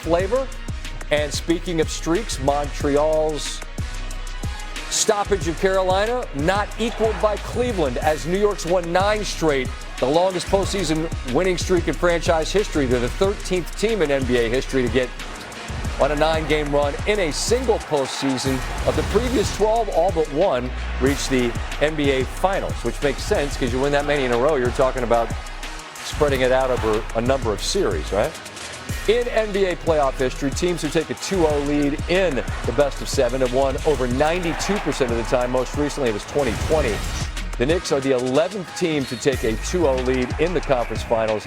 flavor. And speaking of streaks, Montreal's stoppage of Carolina not equaled by Cleveland as New York's won 9 straight, the longest postseason winning streak in franchise history. They're the 13th team in NBA history to get on a 9-game run in a single postseason. Of the previous 12, all but one reached the NBA Finals, which makes sense because you win that many in a row. You're talking about spreading it out over a number of series, right? In NBA playoff history, teams who take a 2-0 lead in the best of 7 have won over 92% of the time. Most recently, it was 2020. The Knicks are the 11th team to take a 2-0 lead in the conference finals,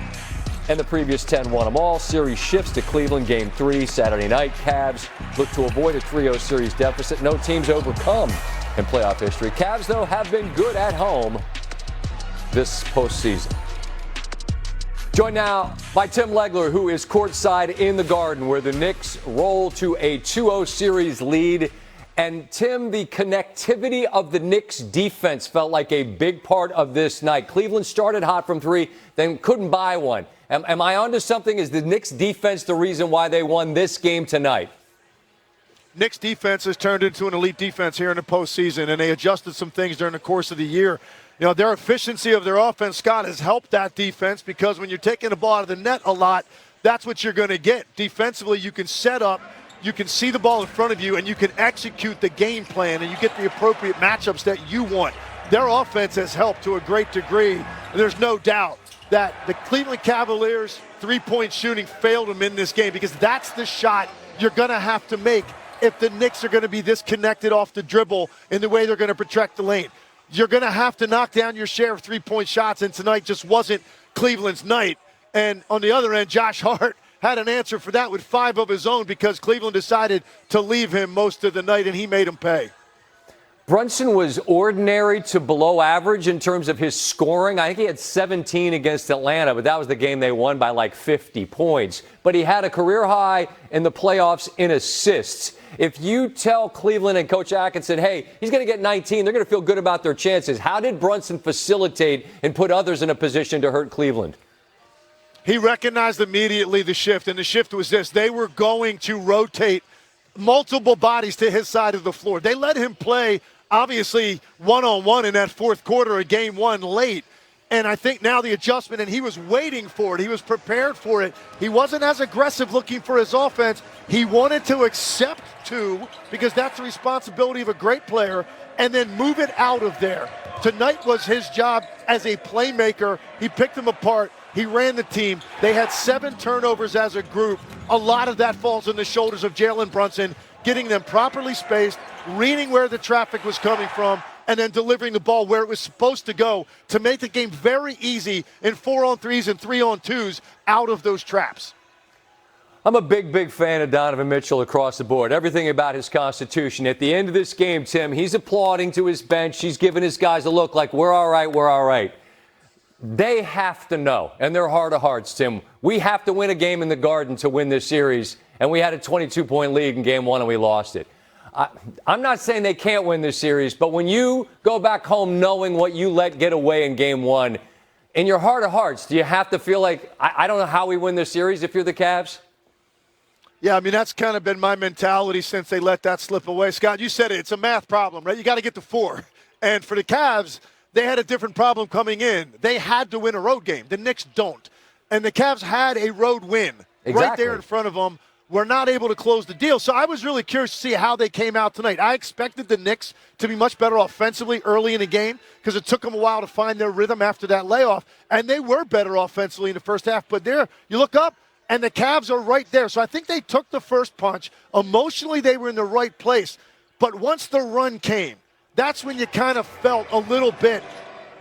and the previous 10 won them all. Series shifts to Cleveland, Game 3, Saturday night. Cavs look to avoid a 3-0 series deficit. No teams overcome in playoff history. Cavs, though, have been good at home this postseason. Joined now by Tim Legler, who is courtside in the Garden, where the Knicks roll to a 2-0 series lead. And, Tim, the connectivity of the Knicks defense felt like a big part of this night. Cleveland started hot from 3, then couldn't buy one. Am I onto something? Is the Knicks defense the reason why they won this game tonight? Knicks defense has turned into an elite defense here in the postseason, and they adjusted some things during the course of the year. You know, their efficiency of their offense, Scott, has helped that defense because when you're taking the ball out of the net a lot, that's what you're going to get. Defensively, you can set up, you can see the ball in front of you, and you can execute the game plan, and you get the appropriate matchups that you want. Their offense has helped to a great degree, and there's no doubt that the Cleveland Cavaliers' three-point shooting failed them in this game because that's the shot you're going to have to make if the Knicks are going to be this connected off the dribble in the way they're going to protect the lane. You're going to have to knock down your share of three-point shots, and tonight just wasn't Cleveland's night. And on the other end, Josh Hart had an answer for that with 5 of his own because Cleveland decided to leave him most of the night, and he made him pay. Brunson was ordinary to below average in terms of his scoring. I think he had 17 against Atlanta, but that was the game they won by like 50 points. But he had a career high in the playoffs in assists. If you tell Cleveland and Coach Atkinson, hey, he's going to get 19, they're going to feel good about their chances. How did Brunson facilitate and put others in a position to hurt Cleveland? He recognized immediately the shift, and the shift was this. They were going to rotate multiple bodies to his side of the floor. They let him play, obviously, one-on-one in that fourth quarter of Game 1 late. And I think now the adjustment, and he was waiting for it. He was prepared for it. He wasn't as aggressive looking for his offense. He wanted to accept 2 because that's the responsibility of a great player, and then move it out of there. Tonight was his job as a playmaker. He picked them apart. He ran the team. They had 7 turnovers as a group. A lot of that falls on the shoulders of Jalen Brunson, getting them properly spaced, reading where the traffic was coming from, and then delivering the ball where it was supposed to go to make the game very easy in 4-on-3s and 3-on-2s out of those traps. I'm a big fan of Donovan Mitchell across the board. Everything about his constitution. At the end of this game, Tim, he's applauding to his bench. He's giving his guys a look like, we're all right, we're all right. They have to know, in their heart of hearts, Tim, we have to win a game in the Garden to win this series, and we had a 22-point lead in Game 1 and we lost it. I'm not saying they can't win this series, but when you go back home knowing what you let get away in Game 1, in your heart of hearts, do you have to feel like, I don't know how we win this series if you're the Cavs? Yeah, I mean, that's kind of been my mentality since they let that slip away. Scott, you said it. It's a math problem, right? You got to get to 4. And for the Cavs, they had a different problem coming in. They had to win a road game. The Knicks don't. And the Cavs had a road win right there in front of them. We're not able to close the deal. So I was really curious to see how they came out tonight. I expected the Knicks to be much better offensively early in the game because it took them a while to find their rhythm after that layoff. And they were better offensively in the first half. But there, you look up, and the Cavs are right there. So I think they took the first punch. Emotionally, they were in the right place. But once the run came, that's when you kind of felt a little bit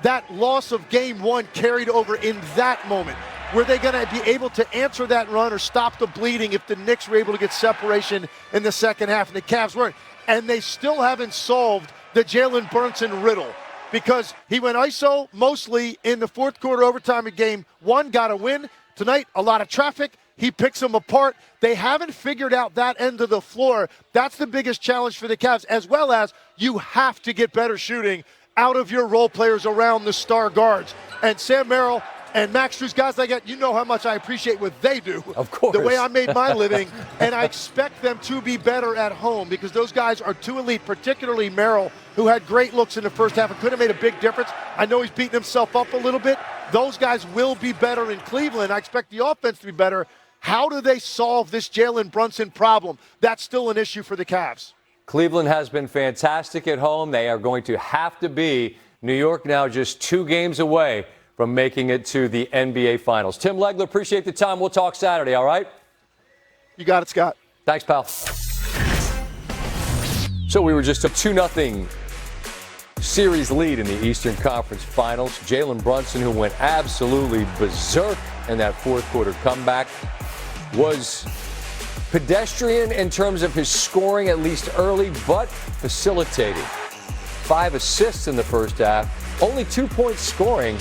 that loss of Game 1 carried over in that moment. Were they going to be able to answer that run or stop the bleeding if the Knicks were able to get separation in the second half and the Cavs weren't? And they still haven't solved the Jalen Brunson riddle because he went ISO mostly in the fourth quarter overtime of Game 1, got a win. Tonight, a lot of traffic. He picks them apart. They haven't figured out that end of the floor. That's the biggest challenge for the Cavs, as well as you have to get better shooting out of your role players around the star guards. And Sam Merrill, And Max Strus, guys like that, you know how much I appreciate what they do. Of course. The way I made my living. And I expect them to be better at home because those guys are too elite, particularly Merrill, who had great looks in the first half and could have made a big difference. I know he's beating himself up a little bit. Those guys will be better in Cleveland. I expect the offense to be better. How do they solve this Jalen Brunson problem? That's still an issue for the Cavs. Cleveland has been fantastic at home. They are going to have to be. New York now just 2 games away from making it to the NBA Finals. Tim Legler, appreciate the time. We'll talk Saturday, all right? You got it, Scott. Thanks, pal. So we were just a 2-0 series lead in the Eastern Conference Finals. Jalen Brunson, who went absolutely berserk in that fourth quarter comeback, was pedestrian in terms of his scoring, at least early, but facilitating. 5 assists in the first half, only 2 points scoring.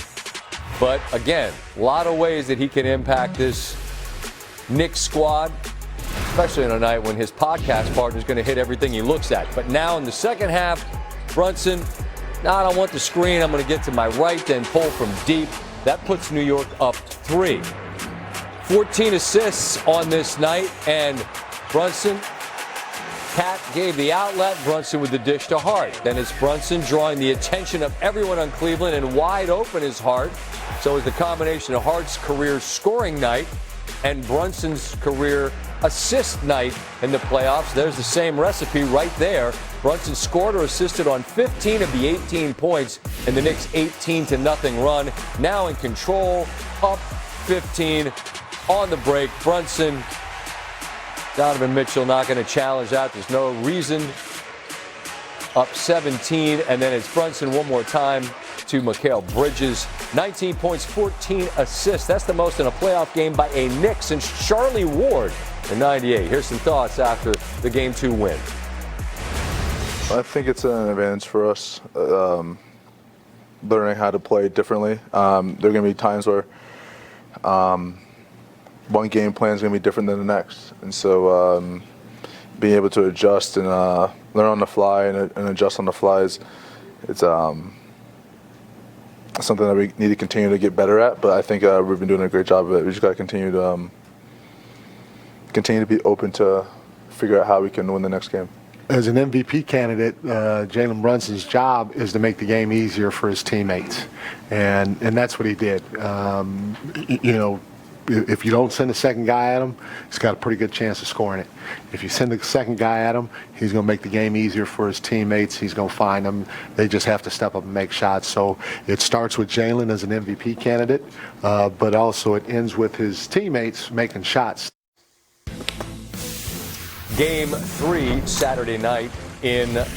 But again, a lot of ways that he can impact this Knicks squad, especially on a night when his podcast partner is going to hit everything he looks at. But now in the second half, Brunson, I don't want the screen. I'm going to get to my right, then pull from deep. That puts New York up 3. 14 assists on this night, and Brunson, Cat gave the outlet, Brunson with the dish to Hart. Then it's Brunson drawing the attention of everyone on Cleveland, and wide open is Hart. So is the combination of Hart's career scoring night and Brunson's career assist night in the playoffs. There's the same recipe right there. Brunson scored or assisted on 15 of the 18 points in the Knicks' 18-0 run. Now in control, up 15 on the break. Brunson, Donovan Mitchell not going to challenge that. There's no reason. Up 17, and then it's Brunson one more time to Mikal Bridges. 19 points, 14 assists. That's the most in a playoff game by a Knick since Charlie Ward in '98. Here's some thoughts after the Game 2 win. I think it's an advantage for us, learning how to play differently. There are going to be times where one game plan is going to be different than the next. And so being able to adjust and learn on the fly and adjust on the fly it's something that we need to continue to get better at. But I think we've been doing a great job of it. We just got to continue to be open to figure out how we can win the next game. As an MVP candidate, Jalen Brunson's job is to make the game easier for his teammates, and that's what he did. If you don't send the second guy at him, he's got a pretty good chance of scoring it. If you send the second guy at him, he's going to make the game easier for his teammates. He's going to find them. They just have to step up and make shots. So it starts with Jalen as an MVP candidate, but also it ends with his teammates making shots. Game 3 Saturday night in Cleveland.